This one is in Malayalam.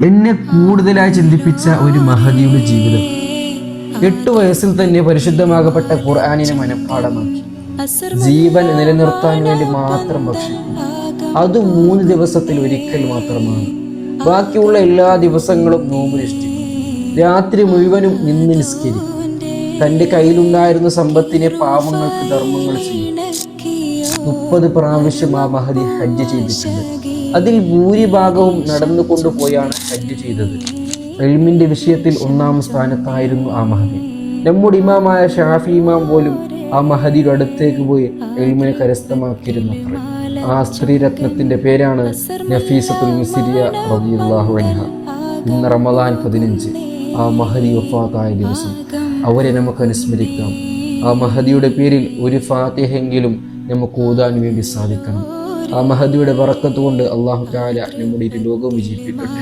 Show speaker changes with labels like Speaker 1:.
Speaker 1: എന്നെ കൂടുതലായി ചിന്തിപ്പിച്ച ഒരു മഹദിയുടെ ജീവിതം. 8 വയസ്സിൽ തന്നെ പരിശുദ്ധമാകപ്പെട്ട ഖുർആനിനെ മനഃപ്പാഠമാക്കി. ജീവൻ നിലനിർത്താൻ വേണ്ടി മാത്രം ഭക്ഷിക്കും. അത് 3 ദിവസത്തിൽ ഒരിക്കൽ മാത്രമാണ്. ബാക്കിയുള്ള എല്ലാ ദിവസങ്ങളും നോമ്പനുഷ്ഠിക്കും. രാത്രി മുഴുവനും നിന്ന് നിസ്കരിക്കും. തൻ്റെ കയ്യിലുണ്ടായിരുന്ന സമ്പത്തിനെ പാവങ്ങൾക്ക് ധർമ്മങ്ങൾ ചെയ്യും. 30 പ്രാവശ്യം ആ മഹദി ഹജ്ജ് ചെയ്തിട്ടുണ്ട്. അതിൽ ഭൂരിഭാഗവും നടന്നു കൊണ്ടുപോയാണ് ഹജ്ജ് ചെയ്തത്. ഇൽമിന്റെ വിഷയത്തിൽ 1-ാം സ്ഥാനത്തായിരുന്നു ആ മഹദി. നമ്മുടെ ഇമാമായ ഷാഫി ഇമാം പോലും ആ മഹദിയുടെ അടുത്തേക്ക് പോയി ഇൽമിനെ കരസ്ഥമാക്കിയിരുന്നു. ആ സ്ത്രീരത്നത്തിന്റെ പേരാണ് നഫീസത്തുൽ മിസ്രിയ റളിയല്ലാഹു അൻഹ. ഇന്ന് റമദാൻ 15, ആ മഹദി വഫാത്തായ ദിവസം. അവരെ നമുക്ക് അനുസ്മരിക്കാം. ആ മഹദിയുടെ പേരിൽ ഒരു ഫാത്തിഹയെങ്കിലും നമുക്ക് ഓതാൻ വേണ്ടി സാധിക്കണം. ആ മഹദിയുടെ ബറക്കത്ത് കൊണ്ട് അല്ലാഹു തആല നമ്മുടെ ലോകം വിജയിപ്പിക്കട്ടെ.